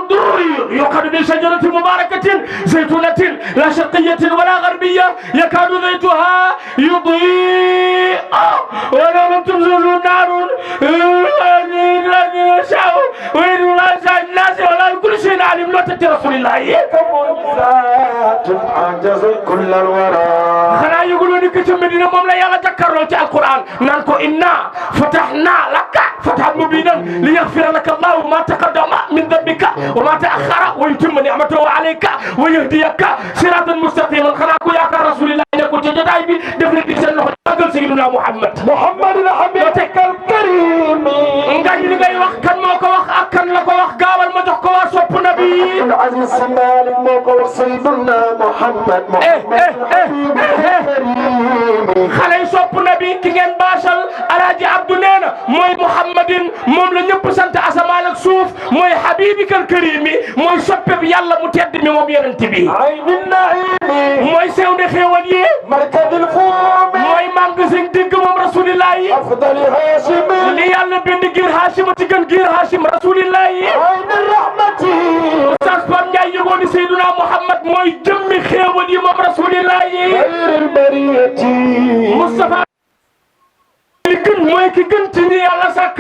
دري يوقد من شجرة مباركة زيتونة لا شرقية ولا غربية يكاد زيتها يضيء ولو لم تمسسه نار يشاء ويد لا يشاء الناس ولا كل شيء عليم لا رسول الله عجزت كل الورى خنا يقولون كتب مدينة مملا يلا تكرروا في القرآن نانكو إنا فتحنا لك فتحا مبينا ليغفر لك الله ما تقدم من ذنبك وما تأخر ويتم نعمته عليك ويهديك صراطا مستقيما خلاكو يا رسول الله يقول جداي بي دفل دي سن قال سيدنا محمد الحبيب الكريم ngañ li ngay wax kan moo ko wax ak kan la ko wax gaawal ma jox ko waa sopp nabi العزيز مالك موقع سيدنا محمد xale yi sopp nabi ki ngeen baasal alaaji abdu nee na mooy muhammadin moom la ñëpp sant asamaan ak suuf mooy habibikal karimi mooy soppe bi yàlla mu tedd mi moom yonent bi عين النعيم mooy sew ne xéewal yi مركز الفوم mooy magasin digg moom rasulillahi أفضل هاشم li yàlla bind giir Hachim ci gën giir Hachim rasulillahi عين الرحمة Oustaz Pape Ndiaye yëgoon ni Seydina Muhammad mooy jëmmi xéewal yi moom rasulillahi خير البرية Moustapha li gën mooy ki gën ci ñi yàlla sàkk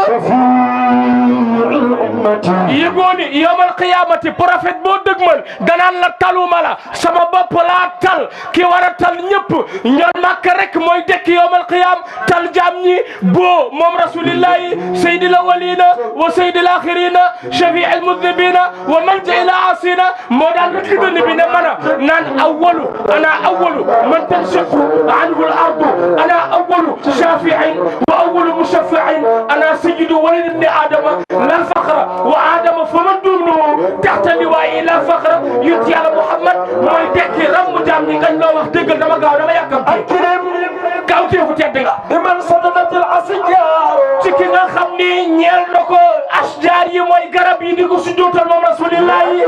شفيع الأمة yëgoon ni yawmal qiyaamati prophète boo dëgmal danaan la taluma la sama bopp laa tal ki war a tal ñëpp ñool màkk rek mooy dekk yawmal qiyaam tal jaam ñi boo moom rasulillahi sayyidil awwalina wa sayyidil axirina shafi'il mudnibina wa malja'i asina moo daan rek dënn bi ne mana naan awwalu ana awwalu man tanshaqqu anhu al ardu ana awwalu shafi'in wa awwalu mushaffi'in ana sayyidu walad ibni adama la fakhra wa adama faman dunu taxta liwaayi la fakhra yonent yàlla Muhammad mooy dekki rammu jaam ñi ngañ loo wax dëggal dama gaaw dama yàkkam kaw teefu tedd nga بمن صدمت الأشجار ci ki nga xam ni ñeel na ko ashjaar yi mooy garab yi di ko sujjootal moom rasulillahi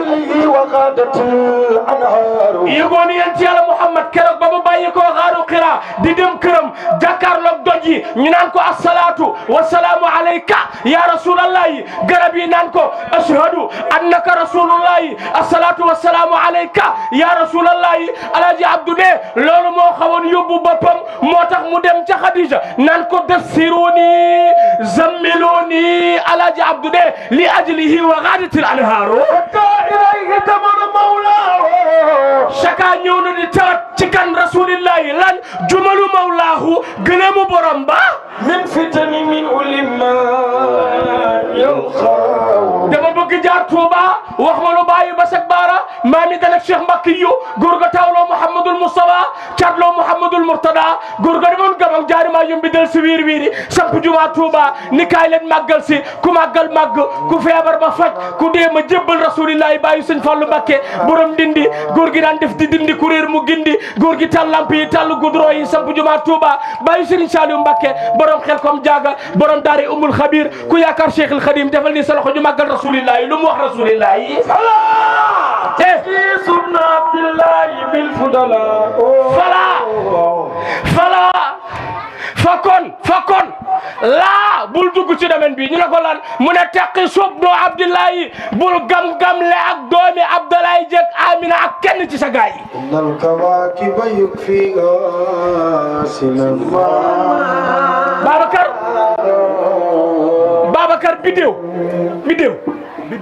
وغادت الأنهار yëgoon yonent yàlla Muhammad keroog ba mu bàyyi ko xaaru Qira di dem këram jàkkaarloog doj yi ñu naan ko asalaatu wasalaamu alayka ya rasulallahi garab yi naan ko ashhadu annaka rasulullahi asalaatu wasalaamu alayka ya rasulallahi alaaji Abdou ne loolu moo xawoon yóbbu boppam moo tax mu dem ca Khadija naan ko dassiruni zammiluni alaaji Abdou ne li ajlihi wa ghadatil anhaaru إليه تمر مولاه chaka ñëw na di tawat ci kan rasulillahi lan jumalu mawlaahu gëleemu borom ba من فتن من علماء يلخاو dama bëgg jaar Touba wax ma lu bàyyi ba sek baara maa mi dalek Cheikh Mbacke yu góor ga tawloo Mouhamadul Moustapha Thierno Mouhamadul Mourtada góor ga demoon gam ak jaari maa yombi del si wiir wiiri samp juma Touba ni kaay leen màggal si ku màggal màgg ku feebar ba faj ku dee ma jébbal rasulillahi bàyyi sëñ Fallu Mbakke borom dindi góor gi daan def di dindi kuréer mu gindi góor gi tal lamp yi tal goudron yi samp juma Touba bàyyi Serigne Saliou Mbakke borom xel kom jaaga borom daari umul xabir ku yaakaar Cheikh al Khadim defal ni sa loxo ñu màggal rasulillahi lu mu wax rasulillahi سيدنا عبد الله بالفضلاء fala fakon laa bul dugg ci domaine bi ñu ne ko lan mu ne teqi suub doo Abdullahi bul gam-gam le ak doomi Abdoulaye Jëg Amina ak kenn ci sa gaay yi nal kawakiba yukfiha sinama Babacar bidéew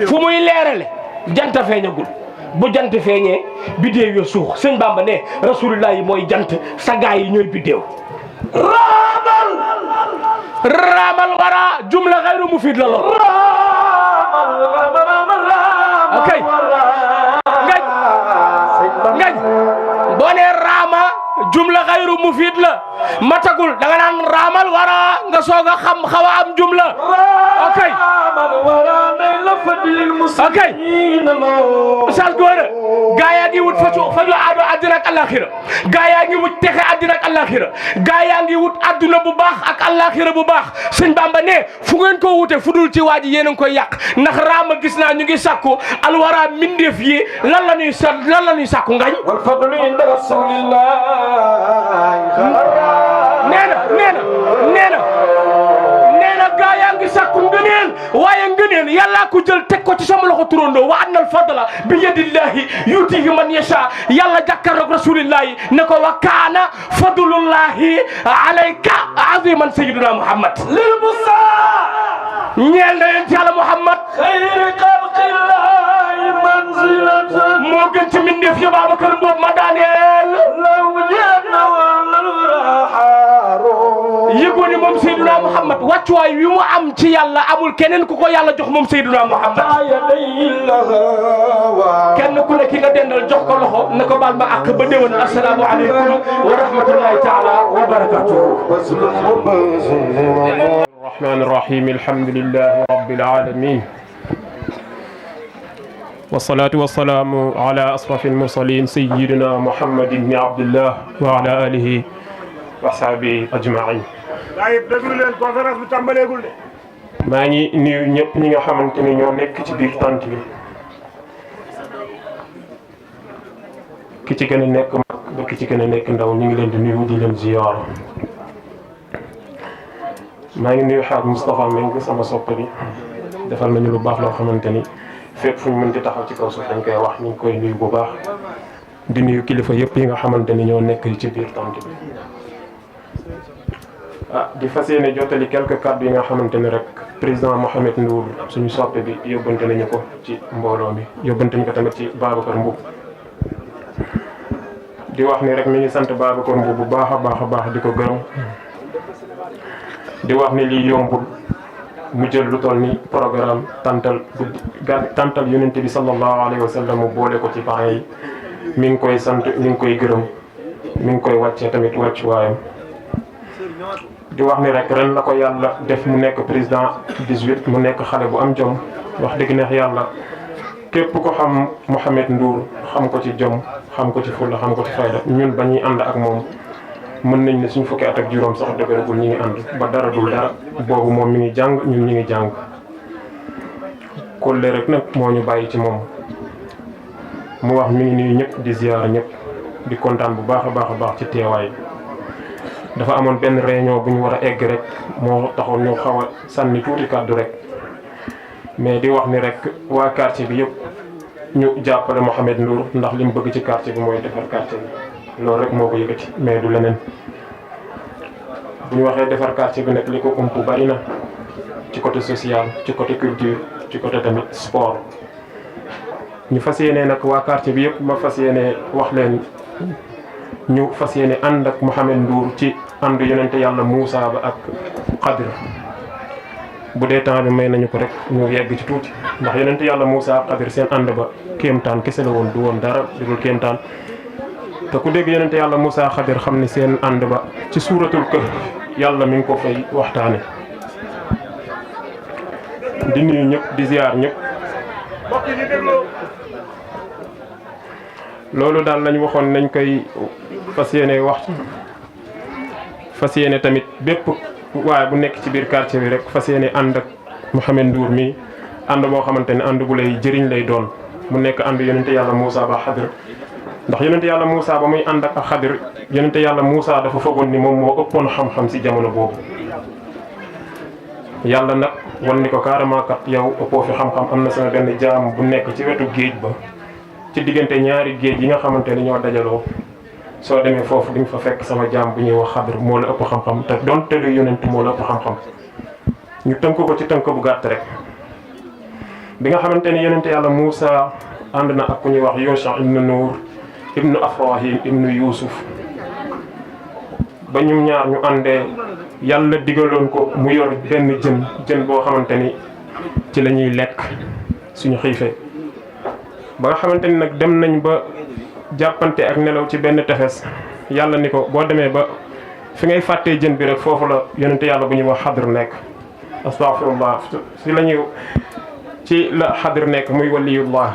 fu muy leerale jant feeñagul bu jant feeñee bidéew yo suux sëñ Bamba ne rasulullah yi mooy jant sa gaay yi ñooy bidéew raamal wara jumla xayru mufid la lool ok ngañ boo nee raama jumla xayru mufid la matagul da nga naan raamal wara nga soog a xam xaw a am jumla ok ok Oustaz Gora gaa yaa ngi wut faju aado àddina ak àllaaxira gaa yaa ngi wut texe àddina ak àllaaxira gaa yaa ngi wut àdduna bu baax ak àllaaxira bu baax sëñ Bamba ne fu ngeen ko wute fu dul ci waa ji yéen a ngi koy yàq ndax raama gis naa ñu ngi sàkku alwara mindeef yi lan la ñuy sàkku ngañ wal fadlu inda rasulillah nee na gaa yaa ngi sàkku ngëneel waaye ngëneel yàllaa ko jël teg ko ci sama loxo turandoo wa anna al fadla bi yadillahi yutihi man yasha yàlla jàkkaarloog rasulillahi ne ko wa kaana fadlullahi alayka aziman sayyiduna Muhammad lil musa ñeel na leen ci yàlla Muhammad khayri khalqillahi manzilatan moo gën ci mbindeef yi Babacar Mboob ma daaneel law janna wal yëgoo ni moom Seydina Muhammad wàccuwaay wi mu am ci yàlla amul keneen ku ko yàlla jox moom Seydina Muhammad kenn ku ne ki nga dendal jox ko loxo ne ko baal ma àq ba déwén assalaamu aleykum wa rahmatullahi taala wa barakatuh الرحمن الرحيم الحمد لله رب العالمين والصلاة والسلام على أشرف المرسلين سيدنا محمد بن عبد الله وعلى آله وصحبه أجمعين. maa ngi nuyu ñëpp ñi nga xamante ni ñoo nekk ci biir tant bi ki ci gën a nekk mag ba ki ci gën a nekk ndaw ñu ngi leen di nuyu di leen ziyaara. maa ngi nuyu xaaj Moustapha Mbengue sama soppe bi defal nañu lu baax loo xamante ni fépp fu ñu mën di taxaw ci kaw suuf dañ koy wax ñu ngi koy nuyu bu baax di nuyu kilifa yëpp yi nga xamante ni ñoo nekk ci biir tant bi. di fas yéene jottali quelques kàddu yi nga xamante ni rek président Mouhamed Ndour suñu soppe bi yóbbante nañu ko ci mbooloo mi yóbbante ñu ko tamit ci Babacar Mboup di wax ni rek mi ngi sant Babacar Mboup bu baax a baax di ko gërëm di wax ni lii yombul mu jël lu toll ni programme tantal yonent bi sallallahu alayhi wa sallam mu boole ko ci parents yi mi ngi koy sant mi ngi koy gërëm mi ngi koy wàccee tamit wàccuwaayam di wax ni rek ren la ko yàlla def mu nekk président 18 mu nekk xale bu am jom wax dëgg neex yàlla képp ko xam Mouhamed Ndour xam ko ci jom xam ko ci fulla xam ko ci fayda ñun ba ñuy ànd ak moom mën nañ ne suñ fukki at ak juróom sax dëgëragul ñi ngi ànd ba dara dul dara boobu moom mi ngi jàng ñun ñi ngi jàng kolle rek nag moo ñu bàyyi ci moom mu wax mi ngi nuyu ñëpp di ziyaara ñëpp di kontaan bu baax a baax ci teewaay dafa amoon benn réunion bu ñu war a egg rek moo taxoon ñu xaw a sànni tuuti kàddu rek mais di wax ni rek waa quartier bi yëpp ñu jàppale Mouhamed Ndour ndax li mu bëgg ci quartier bi mooy defar quartier bi loolu rek moo ko yëkkati mais du leneen bu ñu waxee defar quartier bi nag li ko ump bari na ci côté social ci côté culture ci côté tamit sport ñu fas yéene nag waa quartier bi yëpp ma fas yéene wax leen ñu fas yéene ànd ak Mouhamed Ndour ci ànd yonente yàlla Moussa ba ak Xadir bu dee temps bi may nañu ko rek ñu yegg ci tuuti ndax yonente yàlla Moussa ak Xadir seen ànd ba kéemtaan kese la woon du woon dara du dul kéemtaan te ku dégg yonente yàlla Moussa Xadir xam ni seen ànd ba ci suuratul Kahf yàlla mi ngi ko fay waxtaane di nuyu ñëpp di ziar ñëpp loolu daal lañ waxoon nañ koy fas yéene wax fas yéene tamit bépp waaye bu nekk ci biir quartier bi rek fas yéene ànd ak Mouhamed Ndour mi ànd boo xamante ne ànd bu lay jëriñ lay doon mu nekk ànd yonente yàlla Moussa ba Xadir ndax yonente yàlla Moussa ba muy ànd ak Xadir yonente yàlla Moussa dafa foogoon ni moom moo ëppoon xam-xam si jamono boobu yàlla nag wan ni ko carrément kat yow ëppoo fi xam-xam am na sama benn jaam bu nekk ci wetu géej ba ci diggante ñaari géej yi nga xamante ni ñoo dajaloo soo demee foofu di nga fa fekk sama jaam bu ñuy wax Xadir moo la ëpp xam-xam te doon tëdd yonent moo la ëpp xam-xam ñu tënk ko ci tënk bu gàtt rek bi nga xamante ni yonente yàlla Moussa ànd na ak ku ñuy wax Yusha ibnu Nuur ibnu Afrahim ibnu Yuusuf ba ñu ñaar ñu àndee yàlla digaloon ko mu yor benn jën boo xamante ni ci la ñuy lekk suñu xiifee ba nga xamante ni nag dem nañ ba jàppante ak nelaw ci benn tefes yàlla ni ko boo demee ba fi ngay fàttee jën bi rek foofu la yonente yàlla bu ñuy wax Xadir nekk astaghfirullah si la ñuy ci la Xadir nekk muy waliyullah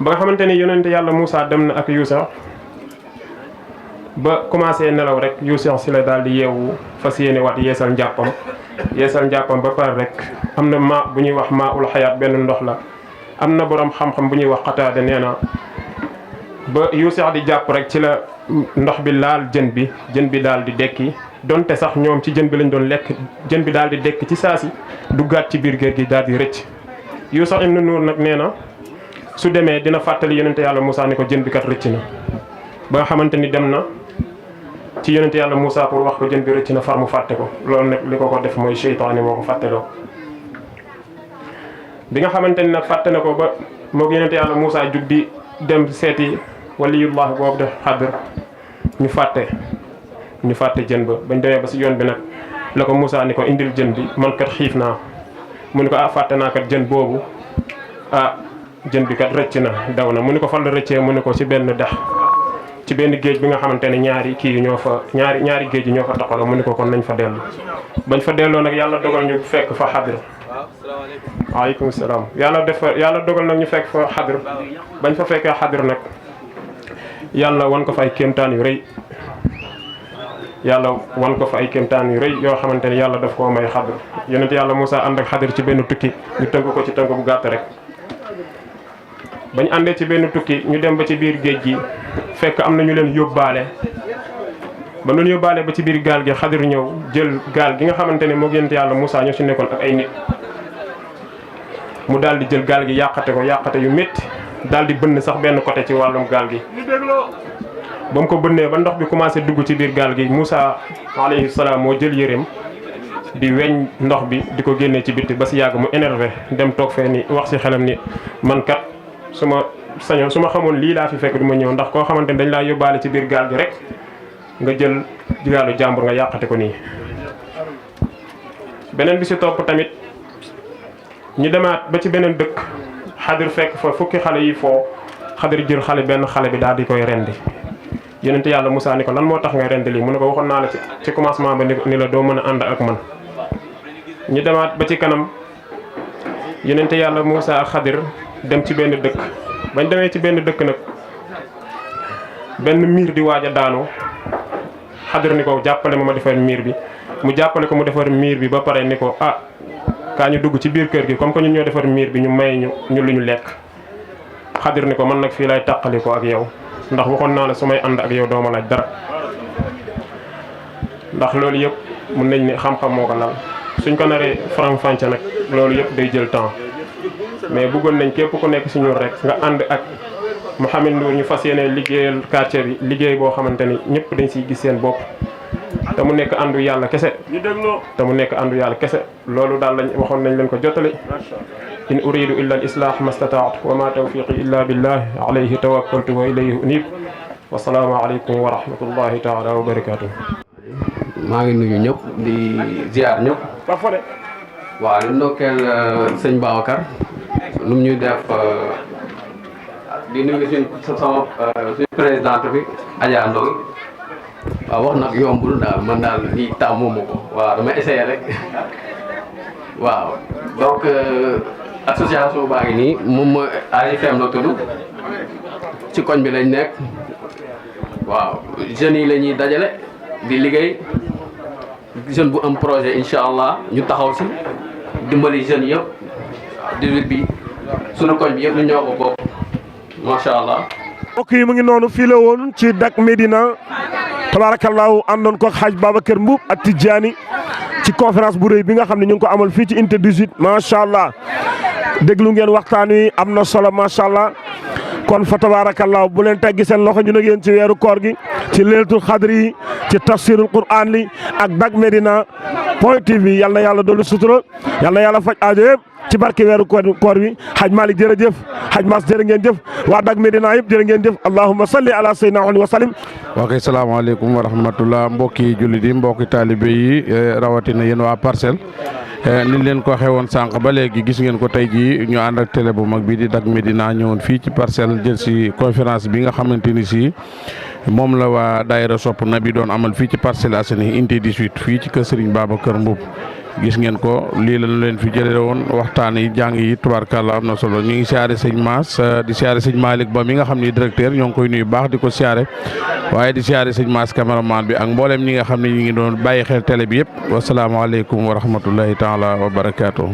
ba nga xamante ni yonente yàlla Moussa dem na ak Yuusa ba commencé nelaw rek Yuusa si la daal di yeewu fas yéene waat yeesal njàppam ba pare rek am na ma bu ñuy wax maa ul xayaat benn ndox la am na borom xam-xam bu ñuy wax Qataada nee na ba Yuusa di jàpp rek ci la ndox bi laal jën bi daal di dekki donte sax ñoom ci jën bi lañ doon lekk jën bi daal di dekk ci saasi duggaat ci biir géej gi daal di rëcc Yusha ibn Nuur nag nee na su demee dina fàttali yonente yàlla Moussa ni ko jën bi kat rëcc na ba nga xamante ni dem na ci yonente yàlla Moussa pour wax ko jën bi rëcc na far mu fàtte ko loolu nag li ko def mooy seytaane moo ko fàtteloo bi nga xamante ni nag fàtte na ko ba moog yonente yàlla Moussa jug di dem seeti waliyullah boobu def Xadir ñu fàtte jën ba bañ demee ba si yoon bi nag la ko Moussa ni ko indil jën bi man kat xiif naa mu ni ko fàtte naa kat jën boobu jën bi kat rëcc na daw na mu ni ko fan la rëccee mu ni ko ci benn dex ci benn géej bi nga xamante ne ñaari géej yi ñoo fa taxaloo mu ni ko kon nañ fa dellu bañ fa delloo nag yàlla dogal ñu fekk fa Xadir waaleykum salaam yàlla dogal nag ñu fekk fa Xadir bañ fa fekkee Xadir nag yàlla wan ko fa ay kéemtaan yu rëy yoo xamante ne yàlla daf koo may Xadir yonent yàlla Moussa ànd ak Xadir ci benn tukki ñu tënk ko ci tënk bu gàtt rek bañ àndee ci benn tukki ñu dem ba ci biir géej gi fekk am na ñu leen yóbbaale ba noonu yóbbaale ba ci biir gaal gi Xadir ñëw jël gaal gi nga xamante ne moo yonent yàlla Moussa ñoo ci nekkoon ak ay nit mu daal di jël gaal gi yàqate yu métti daal di bënn sax benn côté ci wàllum gaal gi ba mu ko bënnee ba ndox bi commencé dugg ci biir gaal gi Moussa alayhi salaam moo jël yëreem di weñ ndox bi di ko génnee ci bitti ba si yàgg mu énervé dem toog fee ni wax si xelam ni man kat su ma xamoon lii laa fi fekk du ma ñëw ndax koo xamante ni dañ laa yóbbaale ci biir gaal gi rek nga jël gaalu jàmbur nga yàqate ko nii. beneen bi si topp tamit ñu demaat ba ci beneen dëkk Xadir fekk fa fukki xale yi foo Xadir jël benn xale bi daal di koy rendi yonente yàlla Moussa ni ko lan moo tax ngay rendi lii mu ne ko waxoon naa la ci commencement ba ni la doo mën a ànd ak man. ñu demaat ba ci kanam yonente yàlla Moussa ak Xadir dem ci benn dëkk bañ demee ci benn dëkk nag benn miir di waaj a daanu Xadir ni ko jàppale ma defar miir bi mu jàppale ko mu defar miir bi ba pare ni ko kaa ñu dugg ci biir kër gi comme que ñun ñoo defar miir bi ñu may ñu lu ñu lekk. Xadir ni ko man nag fii lay tàqali ko ak yow ndax waxoon naa la su may ànd ak yow dooma laaj dara ndax loolu yëpp mun nañ ne xam-xam moo ko lal suñ ko naree faram-fàcce nag loolu yëpp day jël temps mais bëggoon nañ képp ku nekk si ñun rek nga ànd ak Mouhamed Ndour ñu fas yéene liggéeyal quartier bi liggéey boo xamante ni ñëpp dañ siy gis seen bopp te mu nekk àndu yàlla kese loolu daal lañ waxoon nañ leen ko jottali in uridu illa al islah ma stataatu wa ma tawfiqi illa billah alayhi tawakkaltu wa ilayhi unib wa salaamu aleykum wa rahmatullahi taala wa barakatuh. maa ngi nuyu ñëpp di ziar ñëpp waaw di ndokkeel sëñ Babacar lu mu ñuy def di nuyu sama suñu présidente bi Adja Ndoye waaw wax nag yombul daal man daal lii tàmmu ma ko waaw dama essayé rek waaw donc association baa ngi nii moom AJFM la tudd ci koñ bi lañ nekk waaw jeunes yi la ñuy dajale di liggéey jeune bu am projet incha allah ñu taxaw si dimbali jeunes yëpp 18 bi sunu koñ bi yëpp ñu ñoo ko bokk macha allah. mbokk yi mu ngi noonu fii la woon ci Dak Médina tabaarakallaahu àndoon ko Hadj Babacar Mboup ak Tidjani ci conférence bu rëy bi nga xam ne ñu ngi ko amal fii ci unité 18 macha allah déglu ngeen waxtaan wi am na solo macha allah. kon fa tabaarakallaahu bu leen teggi seen loxo ñu ne yéen ci weeru koor gi ci leelatul xadri yi ci tafsirul quran li ak Dak Médina point TV yal na yàlla dolli sutura yal na yàlla faj aajo yëpp ci barke weeru koor bi Hadj Malick jërëjëf Hadj Mass jërë ngeen jëf waa Dak Médina yëpp jërë ngeen jëf allahumma salli ala sayyidina Muhammad wa sallim. ok salaamaaleykum wa rahmatullah mbokki jullit yi mbokki taalibe yi rawatina yéen waa Parcelles ni leen ko waxee woon sànq ba léegi gis ngeen ko tey jii ñu ànd ak télé bu mag bi di Dak Médina ñëwoon fii ci Parcelles jël si conférence bi nga xamante ni si moom la waa daayira sopp na bi doon amal fii ci Parcelles Assainies unité 18 fii ci kër Serigne Babacar Mboup gis ngeen ko lii lañu leen fi jëlee woon waxtaan yi jàng yi tubaarkàlla am na solo ñu ngi siyaare sëñ Mass di siyaare sëñ Malick Ba mi nga xam ni directeur ñoo ngi koy nuyu baax di ko siyaare waaye di siyaare sëñ Mass cameraman bi ak mboolem ñi nga xam ne ñu ngi doon bàyyi xel télé bi yëpp wasalaamaaleykum wa rahmatullahi taala wa barakaatu.